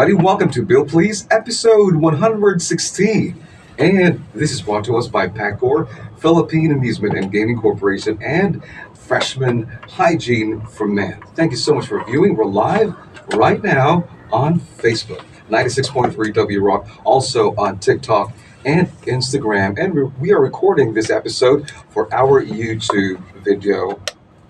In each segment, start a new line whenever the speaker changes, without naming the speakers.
everybody. Welcome to Bill Please, episode 116. And this is brought to us by Pacor, Philippine Amusement and Gaming Corporation, and Freshman Hygiene for Men. Thank you so much for viewing. We're live right now on Facebook, 96.3 W Rock, also on TikTok and Instagram. And we are recording this episode for our YouTube video.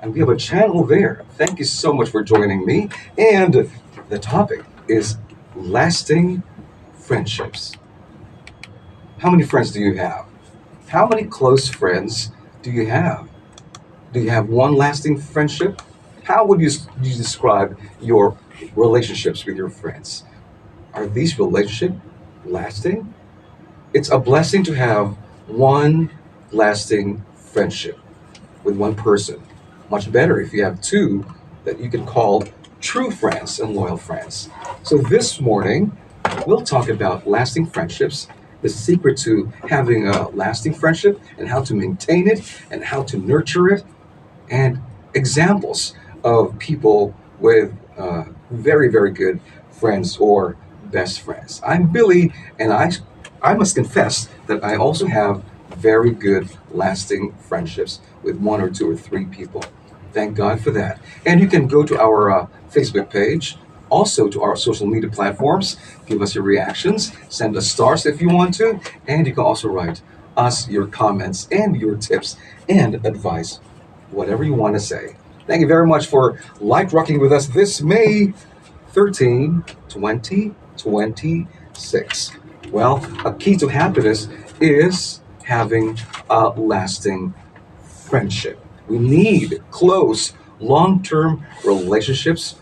And we have a channel there. Thank you so much for joining me. And the topic is lasting friendships. How many friends do you have? How many close friends do you have? Do you have one lasting friendship? How would you describe your relationships with your friends? Are these relationships lasting? It's a blessing to have one lasting friendship with one person. Much better if you have two that you can call true friends and loyal friends. So this morning, we'll talk about lasting friendships, the secret to having a lasting friendship, and how to maintain it, and how to nurture it, and examples of people with very, very good friends or best friends. I'm Billy, and I must confess that I also have very good lasting friendships with one or two or three people. Thank God for that. And you can go to our Facebook page, also to our social media platforms, give us your reactions, send us stars if you want to, and you can also write us your comments and your tips and advice, whatever you want to say. Thank you very much for light rocking with us this May 13, 2026. Well, a key to happiness is having a lasting friendship. We need close, long-term relationships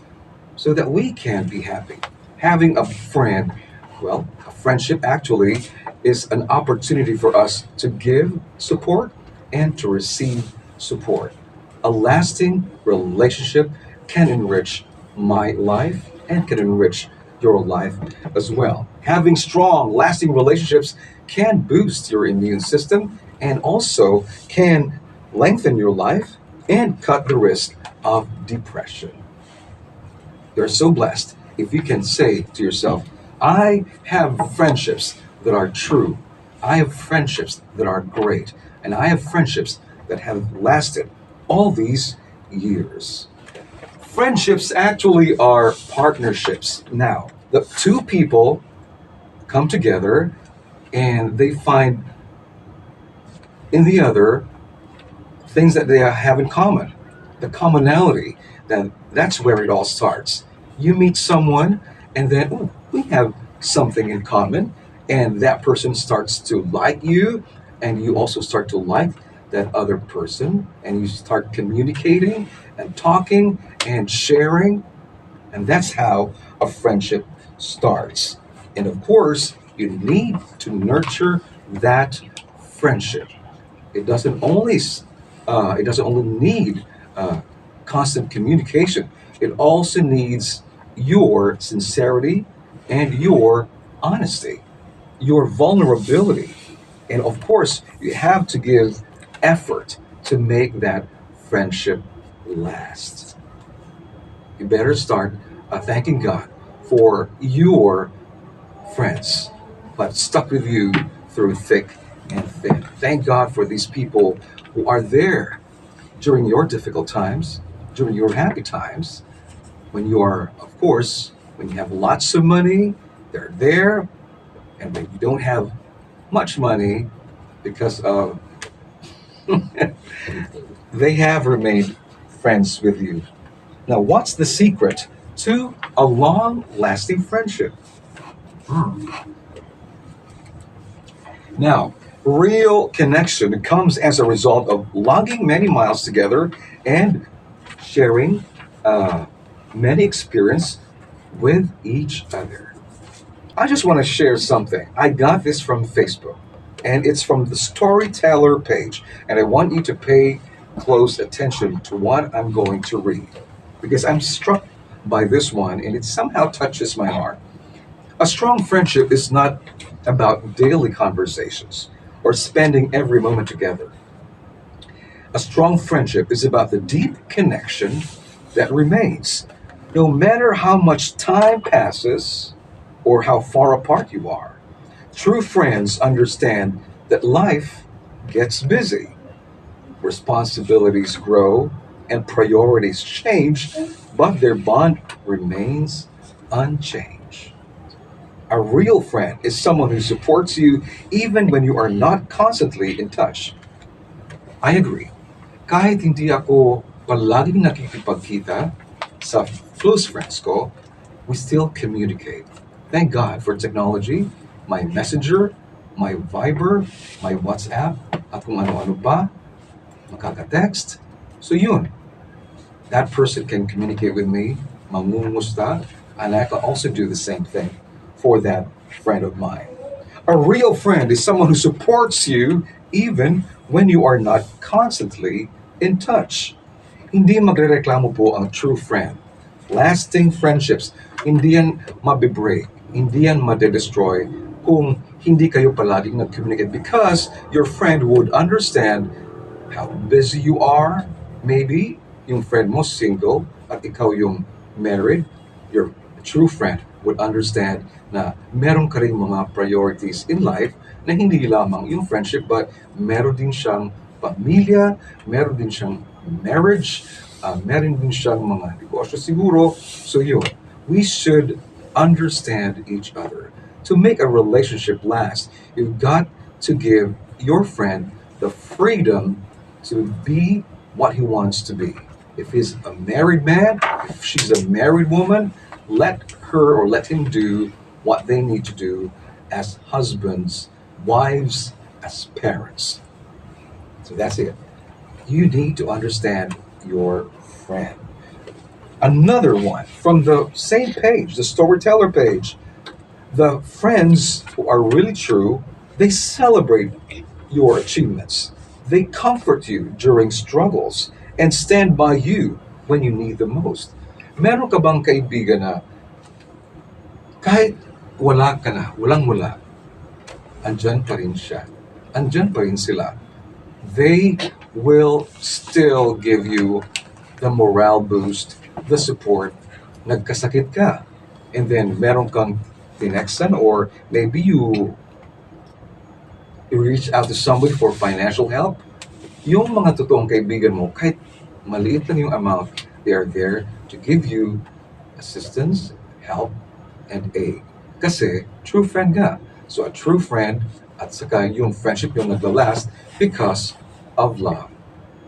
so that we can be happy. Having a friend, well, a friendship actually is an opportunity for us to give support and to receive support. A lasting relationship can enrich my life and can enrich your life as well. Having strong, lasting relationships can boost your immune system and also can lengthen your life and cut the risk of depression. You're so blessed if you can say to yourself, I have friendships that are true. I have friendships that are great. And I have friendships that have lasted all these years. Friendships actually are partnerships. Now, the two people come together and they find in the other things that they have in common. The commonality, that's where it all starts. You meet someone and then we have something in common, and that person starts to like you and you also start to like that other person, and you start communicating and talking and sharing, and that's how a friendship starts. And of course, you need to nurture that friendship. It doesn't only need constant communication. It also needs your sincerity and your honesty, your vulnerability. And of course, you have to give effort to make that friendship last. You better start thanking God for your friends but stuck with you through thick and thin. Thank God for these people who are there during your difficult times, during your happy times, when you are, of course, when you have lots of money, they're there, and when you don't have much money, because of they have remained friends with you. Now, what's the secret to a long-lasting friendship? Hmm. Now, real connection comes as a result of logging many miles together and sharing many experience with each other. I just want to share something. I got this from Facebook, and it's from the Storyteller page, and I want you to pay close attention to what I'm going to read because I'm struck by this one, and it somehow touches my heart. A strong friendship is not about daily conversations or spending every moment together. A strong friendship is about the deep connection that remains. No matter how much time passes, or how far apart you are. True friends understand that life gets busy, responsibilities grow, and priorities change, but their bond remains unchanged. A real friend is someone who supports you even when you are not constantly in touch. I agree. Kahit hindi ako palaging nakikipagkita sa close friends ko, we still communicate. Thank God for technology, my messenger, my Viber, my WhatsApp, at kung ano-ano pa, makaka-text. So yun, that person can communicate with me, mangumusta, and I can also do the same thing for that friend of mine. A real friend is someone who supports you even when you are not constantly in touch. Hindi magrereklamo po ang true friend. Lasting friendships, hindi yan mabibreak, hindi yan madedestroy kung hindi kayo palaging nag-communicate because your friend would understand how busy you are. Maybe yung friend mo single at ikaw yung married, your true friend would understand na meron ka rin mga priorities in life na hindi lamang yung friendship but meron din siyang pamilya, meron din siyang marriage, meron din siyang mga negosyo siguro. So yun, we should understand each other. To make a relationship last, you've got to give your friend the freedom to be what he wants to be. If he's a married man, if she's a married woman, let her or let him do what they need to do as husbands, wives, as parents. So that's it. You need to understand your friend. Another one from the same page, the storyteller page. The friends who are really true, they celebrate your achievements. They comfort you during struggles and stand by you when you need the most. Meron ka bang kaibigan na kahit wala ka na, walang wala, andyan pa rin siya. Andyan pa rin sila. They will still give you the morale boost, the support. Nagkasakit ka. And then meron kang tinextan or maybe you reach out to somebody for financial help. Yung mga totoong kaibigan mo, kahit maliit lang yung amount, they are there to give you assistance, help, and aid. Kasi true friend nga. So a true friend at saka yung friendship yung naglalast because of love.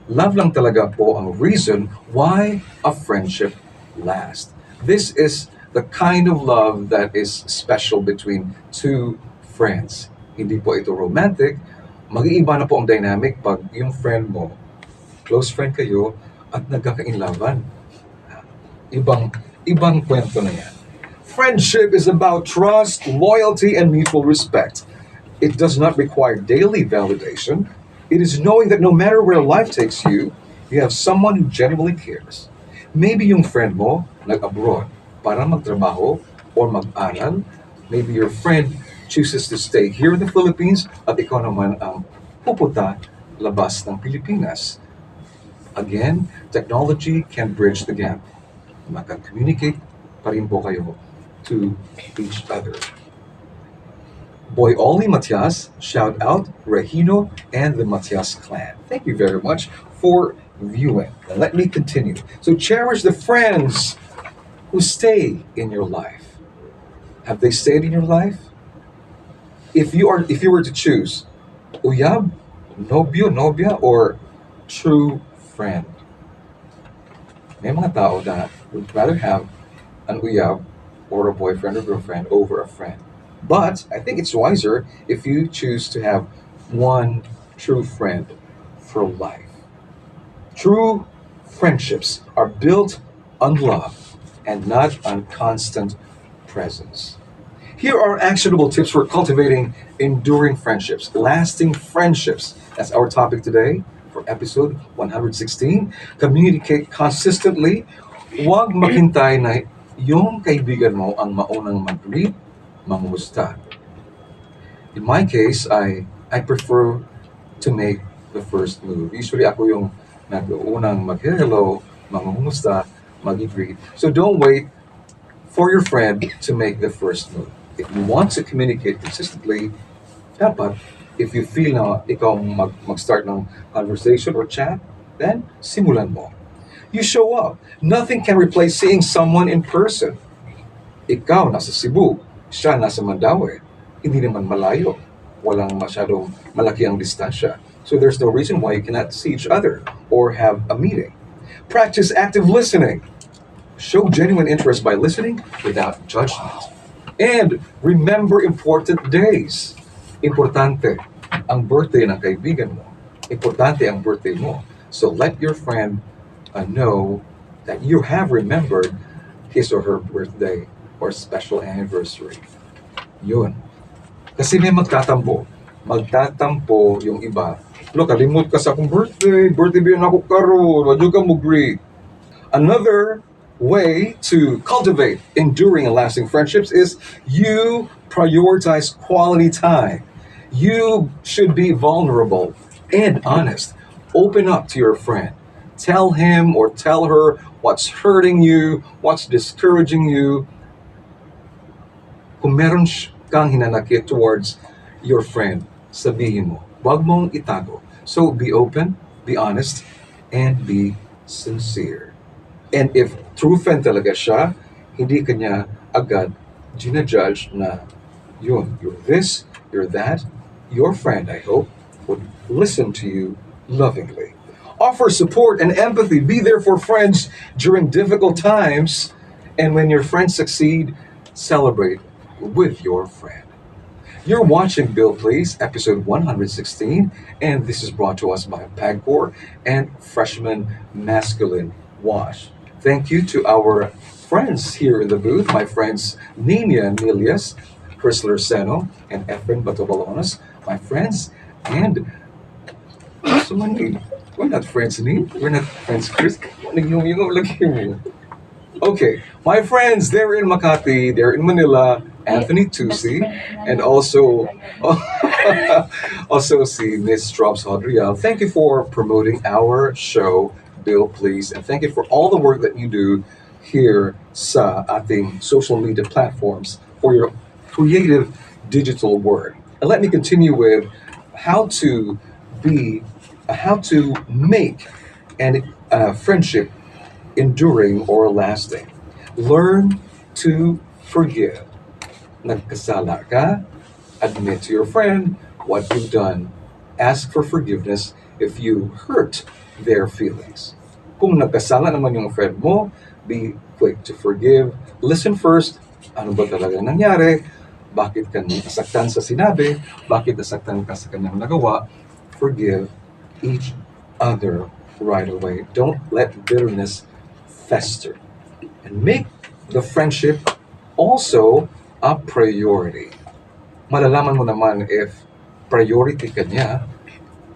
Love lang talaga po ang reason why a friendship lasts. This is the kind of love that is special between two friends. Hindi po ito romantic. Mag-iiba na po ang dynamic pag yung friend mo, close friend kayo, at nagkakainlaban. Ibang kwento na yan. Friendship is about trust, loyalty, and mutual respect. It does not require daily validation. It is knowing that no matter where life takes you, you have someone who genuinely cares. Maybe yung friend mo nag-abroad para magtrabaho or mag-aral. Maybe your friend chooses to stay here in the Philippines at ikaw naman ang pupunta labas ng Pilipinas. Again, technology can bridge the gap. Maka-communicate pa rin po kayo to each other. Boy Oli Matias, shout out Regino and the Matias clan. Thank you very much for viewing. And let me continue. So cherish the friends who stay in your life. Have they stayed in your life? If you were to choose uyab, nobyo, nobya, or true friend, may mga tao na would rather have an uyab or a boyfriend or girlfriend over a friend. But I think it's wiser if you choose to have one true friend for life. True friendships are built on love and not on constant presence. Here are actionable tips for cultivating enduring friendships, lasting friendships. That's our topic today for episode 116. Communicate consistently. Huwag maghintay na yung kaibigan mo ang maunang mag-greet, mangumusta. In my case, I prefer to make the first move. Usually ako yung nag-unang mag-hello, mangumusta, mag-greet. So don't wait for your friend to make the first move. If you want to communicate consistently, dapat, if you feel na ikaw mag-start ng conversation or chat, then simulan mo. You show up. Nothing can replace seeing someone in person. Ikaw nasa Cebu, siya nasa Mandaue. Hindi naman malayo. Walang masyadong malaki ang distansya. So there's no reason why you cannot see each other or have a meeting. Practice active listening. Show genuine interest by listening without judgment. And remember important days. Importante ang birthday ng kaibigan mo. Importante ang birthday mo. So let your friend know that you have remembered his or her birthday or special anniversary. Yun. Kasi may magtatampo. Magtatampo yung iba. Look, kalimut ka sa akong birthday. Birthday ba yun ako karon? Wag ka mo greet. Another way to cultivate enduring and lasting friendships is you prioritize quality time. You should be vulnerable and honest. Open up to your friend. Tell him or tell her what's hurting you, what's discouraging you. Kung meron kang hinanakit towards your friend, sabihin mo. Huwag mong itago. So be open, be honest, and be sincere. And if true friend talaga siya, hindi kanya agad ginajudge na yun, you're this, you're that. Your friend, I hope, would listen to you lovingly. Offer support and empathy. Be there for friends during difficult times. And when your friends succeed, celebrate with your friend. You're watching Bill Please, episode 116, and this is brought to us by Pagcor and Freshman Masculine Wash. Thank you to our friends here in the booth, my friends Nina Milias, Chris Lerceno, and Efren Batobalonas, my friends, and someone, we're not friends, Nina. We're not friends, Chris. Okay, my friends, they're in Makati, they're in Manila, Anthony Tusi, and also also see Miss Drops Hadriel. Thank you for promoting our show, Bill, please, and thank you for all the work that you do here sa ating social media platforms for your creative digital work. And let me continue with how to how to make an friendship enduring or lasting. Learn to forgive. Nagkasala ka, admit to your friend what you've done. Ask for forgiveness if you hurt their feelings. Kung nagkasala naman yung friend mo, be quick to forgive. Listen first, ano ba talaga nangyari? Bakit ka nasaktan sa sinabi? Bakit nasaktan ka sa kanyang nagawa? Forgive each other right away. Don't let bitterness fester. And make the friendship also a priority. Malalaman mo naman if priority ka niya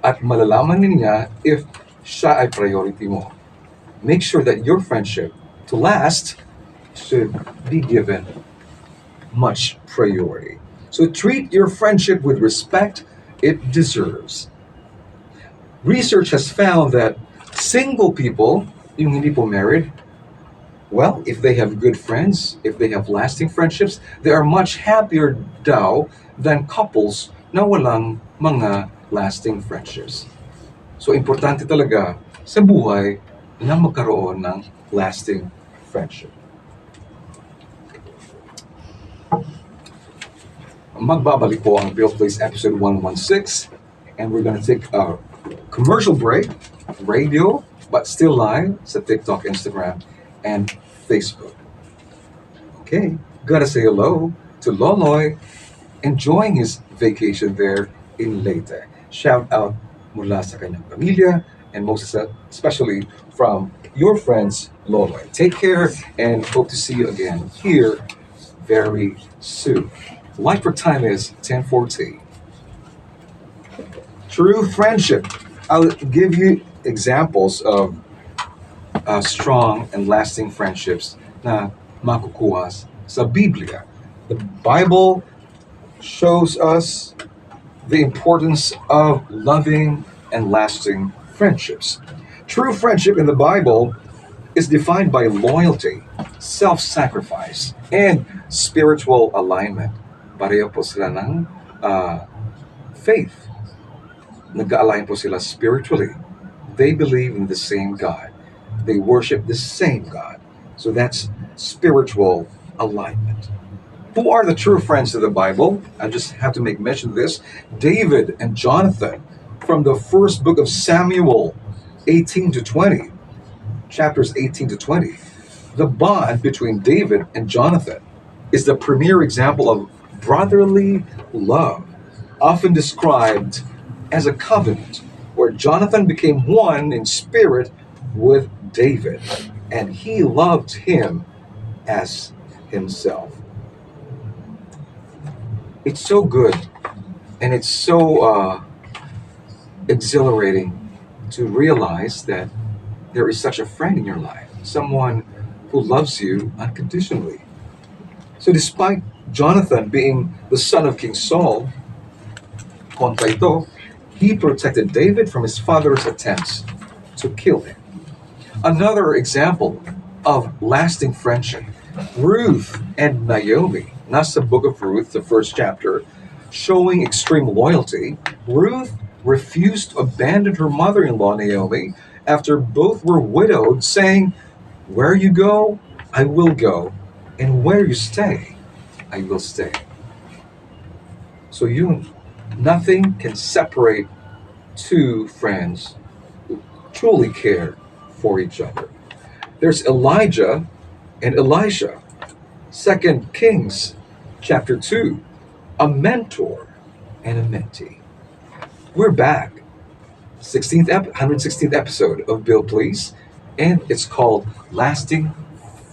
at malalaman din niya if siya ay priority mo. Make sure that your friendship to last should be given much priority. So treat your friendship with respect it deserves. Research has found that single people, yung hindi po married, well, if they have good friends, if they have lasting friendships, they are much happier daw than couples na walang mga lasting friendships. So, importante talaga sa buhay na magkaroon ng lasting friendship. Magbabalik po ang Bill Place episode 116, and we're gonna take a commercial break, radio, but still live sa TikTok, Instagram, and Facebook. Okay, gotta say hello to Loloy, enjoying his vacation there in Leyte. Shout out mula sa kanyang pamilya, and most especially from your friends, Loloy. Take care, and hope to see you again here very soon. Life for time is 10:14. True friendship. I'll give you examples of strong and lasting friendships na makukuha sa Biblia. The Bible shows us the importance of loving and lasting friendships. True friendship in the Bible is defined by loyalty, self-sacrifice, and spiritual alignment. Pareho po sila ng faith. Nag-align po sila spiritually. They believe in the same God. They worship the same God. So that's spiritual alignment. Who are the true friends of the Bible? I just have to make mention of this. David and Jonathan from the first book of Samuel 18 to 20, chapters 18 to 20. The bond between David and Jonathan is the premier example of brotherly love, often described as a covenant, where Jonathan became one in spirit with David, and he loved him as himself. It's so good, and it's so exhilarating to realize that there is such a friend in your life, someone who loves you unconditionally. So, despite Jonathan being the son of King Saul, kontra ito, he protected David from his father's attempts to kill him. Another example of lasting friendship, Ruth and Naomi. Nasa book of Ruth, the first chapter, showing extreme loyalty. Ruth refused to abandon her mother-in-law Naomi after both were widowed, saying, "Where you go, I will go, and where you stay, I will stay." So nothing can separate two friends who truly care for each other. There's Elijah and Elisha. Second Kings chapter 2, a mentor and a mentee. We're back. 116th episode of Bill Please, and it's called Lasting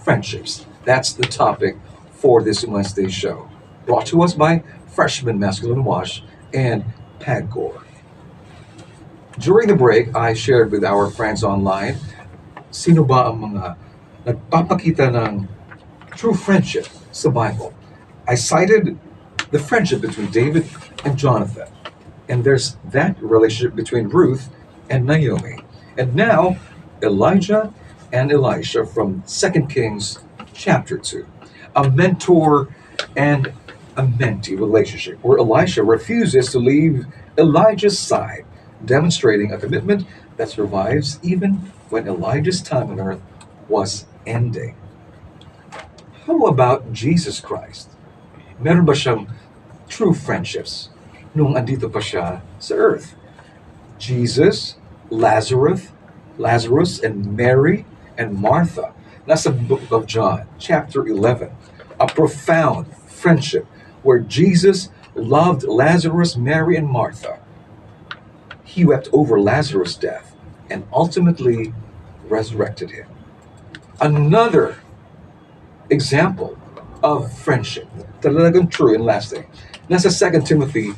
Friendships. That's the topic for this Wednesday show. Brought to us by Freshman Masculine Wash and Pagcor. During the break, I shared with our friends online, sino ba ang mga nagpapakita ng true friendship sa Bible? I cited the friendship between David and Jonathan. And there's that relationship between Ruth and Naomi. And now, Elijah and Elisha from 2 Kings chapter 2. A mentor and a mentee relationship where Elisha refuses to leave Elijah's side, demonstrating a commitment that survives even when Elijah's time on earth was ending. How about Jesus Christ? Meron ba siyang true friendships nung andito pa siya sa earth? Jesus, Lazarus, and Mary and Martha. Nasa book of John, chapter 11. A profound friendship where Jesus loved Lazarus, Mary, and Martha. He wept over Lazarus' death and ultimately resurrected him. Another example of friendship, talagang true and lasting. Nasa 2 Timothy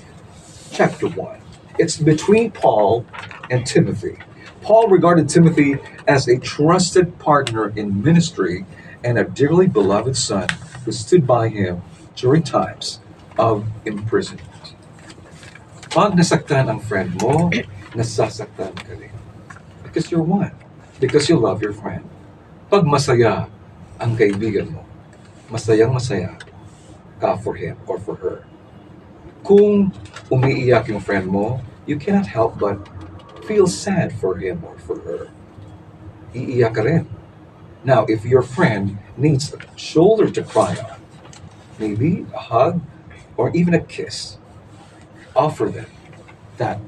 chapter 1. It's between Paul and Timothy. Paul regarded Timothy as a trusted partner in ministry and a dearly beloved son who stood by him during times of imprisonment. Pag nasaktan ang friend mo, nasasaktan ka rin. Because you're one. Because you love your friend. Pag masaya ang kaibigan mo, masayang-masaya ka for him or for her. Kung umiiyak yung friend mo, you cannot help but feel sad for him or for her. Iiyak ka rin. Now, if your friend needs a shoulder to cry on, maybe a hug or even a kiss, offer them that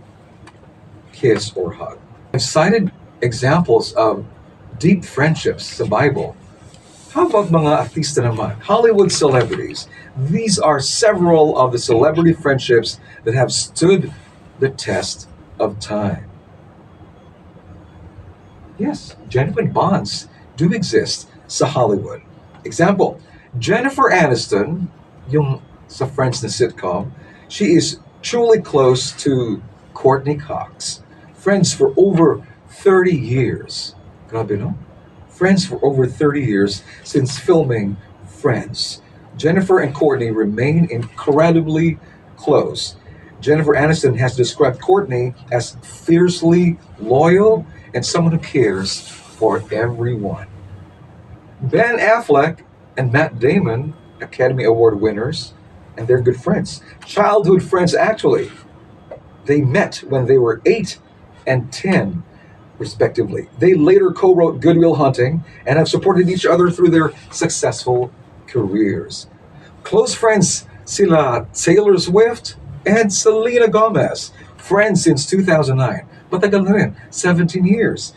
kiss or hug. I've cited examples of deep friendships sa Bible. How about mga artista naman? Hollywood celebrities. These are several of the celebrity friendships that have stood the test of time. Yes, genuine bonds do exist sa Hollywood. Example, Jennifer Aniston, yung sa Friends na sitcom, she is truly close to Courtney Cox. Friends for over 30 years. Grabe, no? Friends for over 30 years since filming Friends. Jennifer and Courtney remain incredibly close. Jennifer Aniston has described Courtney as fiercely loyal and someone who cares for everyone. Ben Affleck and Matt Damon, Academy Award winners, and they're good friends. Childhood friends, actually. They met when they were 8 and 10, respectively. They later co wrote Goodwill Hunting and have supported each other through their successful careers. Close friends sila Taylor Swift and Selena Gomez. Friends since 2009. Matagal na rin, 17 years.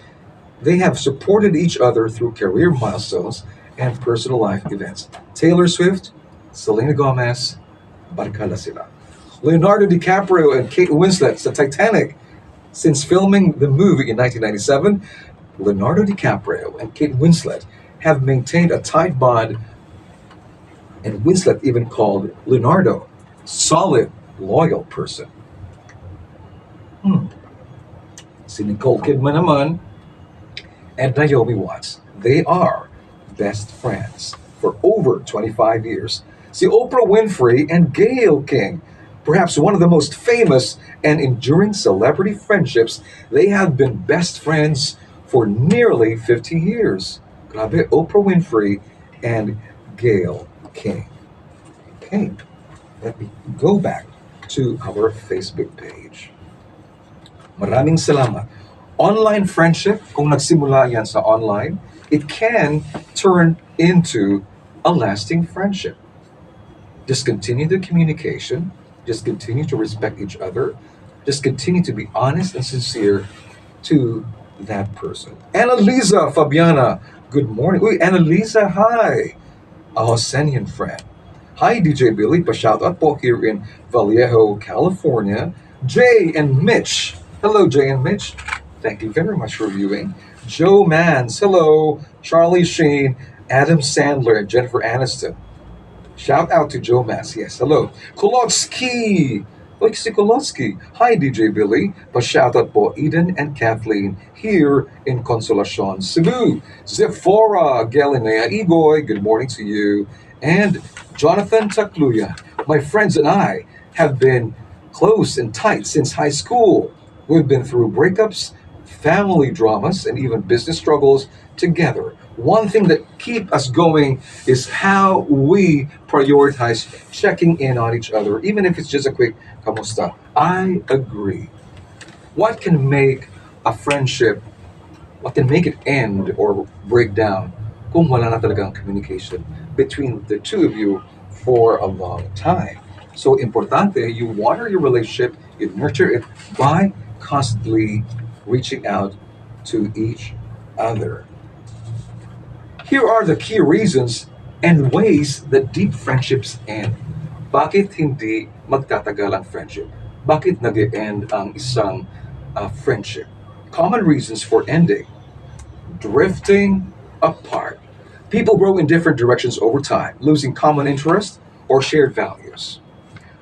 They have supported each other through career milestones and personal life events. Taylor Swift, Selena Gomez, barkada sila. Leonardo DiCaprio and Kate Winslet sa Titanic. Since filming the movie in 1997, Leonardo DiCaprio and Kate Winslet have maintained a tight bond, and Winslet even called Leonardo solid, loyal person. Hmm. Si Nicole Kidman naman and Naomi Watts, they are best friends for over 25 years. Si Oprah Winfrey and Gayle King, perhaps one of the most famous and enduring celebrity friendships, they have been best friends for nearly 50 years. Grabe, Oprah Winfrey and Gayle King. Okay, let me go back to our Facebook page. Maraming salamat. Online friendship, kung nagsimula yan sa online, it can turn into a lasting friendship. Just continue the communication, just continue to respect each other, just continue to be honest and sincere to that person. Annalisa Fabiana, good morning. Uy, Annalisa, hi. A Hosenian friend. Hi, DJ Billy. Pa-shoutout po here in Vallejo, California. Jay and Mitch. Hello, Jay and Mitch. Thank you very much for viewing. Joe Mans. Hello. Charlie Sheen, Adam Sandler, and Jennifer Aniston. Shout out to Joe Mans. Yes, hello. Kolotsky. Like si Kolotsky. Hi, DJ Billy. Pa-shout out po Eden and Kathleen here in Consolacion, Cebu. Zephora Galinea Igoy, good morning to you. And Jonathan Takluya. My friends and I have been close and tight since high school. We've been through breakups, family dramas, and even business struggles together. One thing that keep us going is how we prioritize checking in on each other, even if it's just a quick kamusta. I agree. What can make a friendship, what can make it end or break down kung wala na talagang communication between the two of you for a long time? So importante, you water your relationship, you nurture it by constantly reaching out to each other. Here are the key reasons and ways that deep friendships end. Bakit hindi magtatagal ang friendship? Bakit nag-end ang isang friendship? Common reasons for ending. Drifting apart. People grow in different directions over time, losing common interest or shared values.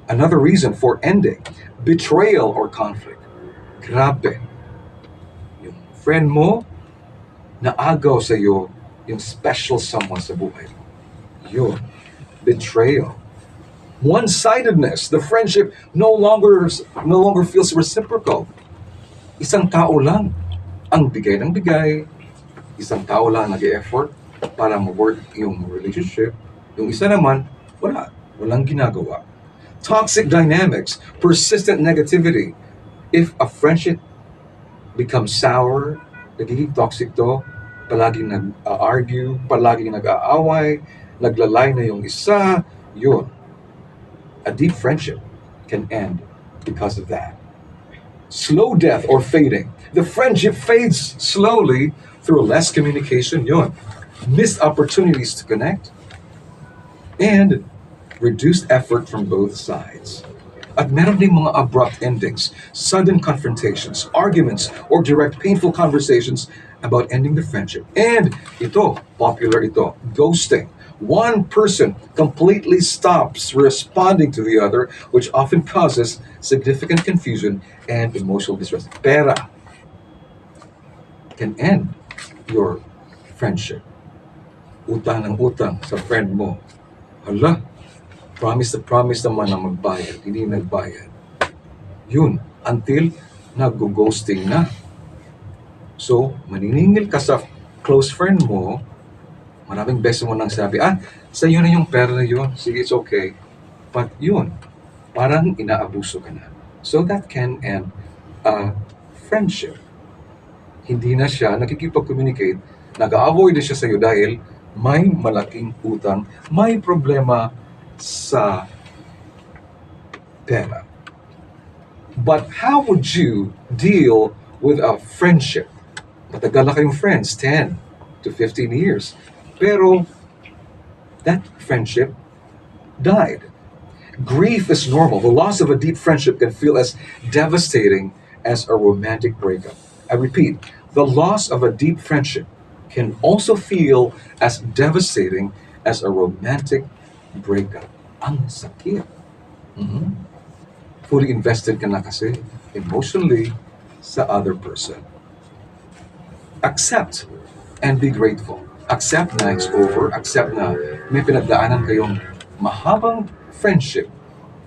Another reason for ending, betrayal or conflict. Grabe, yung friend mo, naagaw sa iyo yung special someone sa buhay. Yun, betrayal. One-sidedness, the friendship no longer feels reciprocal. Isang tao lang ang bigay ng bigay, isang tao lang nag-effort para ma-work yung relationship. Yung isa naman, walang ginagawa. Toxic dynamics, persistent negativity. If a friendship becomes sour, nagiging toxic to, palaging nag-argue, palaging nag-aaway, naglalay na yung isa, yun. A deep friendship can end because of that. Slow death or fading. The friendship fades slowly through less communication, yun. Missed opportunities to connect, and reduced effort from both sides. At meron ding mga abrupt endings, sudden confrontations, arguments, or direct painful conversations about ending the friendship. And ito, popular ito, ghosting. One person completely stops responding to the other, which often causes significant confusion and emotional distress. Pera can end your friendship. Utang ng utang sa friend mo. Hala, promise na promise naman na magbayad, hindi nagbayad. Yun, until nag-ghosting na. So, maniningil ka sa close friend mo, maraming beses mo nang sabi, sa iyo na yung pera na yun, sige, it's okay. But yun, parang inaabuso ka na. So that can end a friendship. Hindi na siya nakikipag-communicate, nag-avoid na siya sa'yo dahil may malaking utang, may problema sa pera. But how would you deal with a friendship? Matagal na kayong friends, 10 to 15 years. Pero that friendship died. Grief is normal. The loss of a deep friendship can feel as devastating as a romantic breakup. I repeat, the loss of a deep friendship can also feel as devastating as a romantic breakup. Ang sakit. Mhm. Fully invested ka na kasi emotionally sa other person. Accept and be grateful. Accept na it's over. Accept na may pinagdaanan kayong mahabang friendship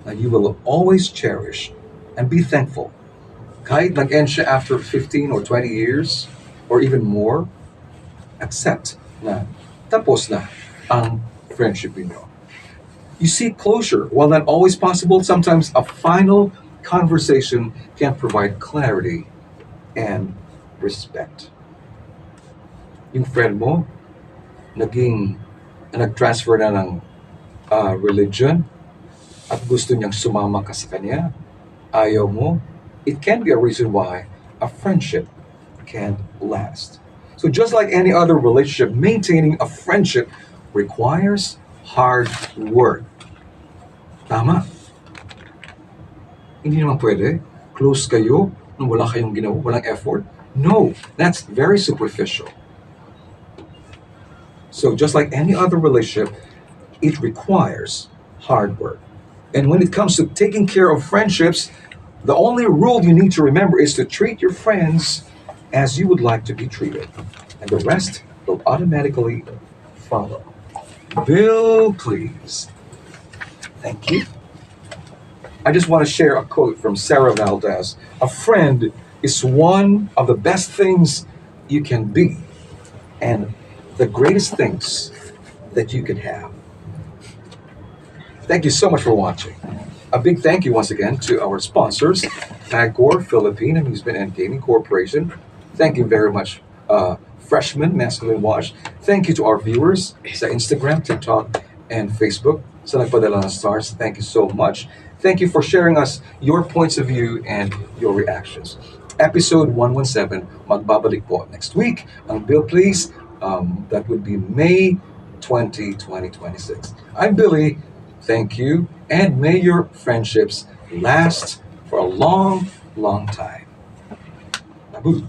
na you will always cherish and be thankful. Kahit nag-end siya after 15 or 20 years or even more, accept na tapos na ang friendship niyo. You seek closure. While not always possible, sometimes a final conversation can provide clarity and respect. Yung friend mo, nag-transfer na ng religion at gusto niyang sumama ka sa kanya, ayaw mo, it can be a reason why a friendship can't last. So just like any other relationship, maintaining a friendship requires hard work. Tama. Hindi naman pwede. Close kayo nung wala kayong ginawa, walang effort. No, that's very superficial. So just like any other relationship, it requires hard work. And when it comes to taking care of friendships, the only rule you need to remember is to treat your friends as you would like to be treated. And the rest will automatically follow. Bill, please. Thank you. I just want to share a quote from Sarah Valdez. A friend is one of the best things you can be and the greatest things that you can have. Thank you so much for watching. A big thank you once again to our sponsors, Pagcor Philippine Amusement and Gaming Corporation. Thank you very much, Freshman Masculine Wash. Thank you to our viewers sa Instagram, TikTok, and Facebook. Sa nagpadala ng stars, thank you so much. Thank you for sharing us your points of view and your reactions. Episode 117, magbabalik po next week. Ang bill please, that would be May 20, 2026. I'm Billy. Thank you, and may your friendships last for a long, long time. Nabu.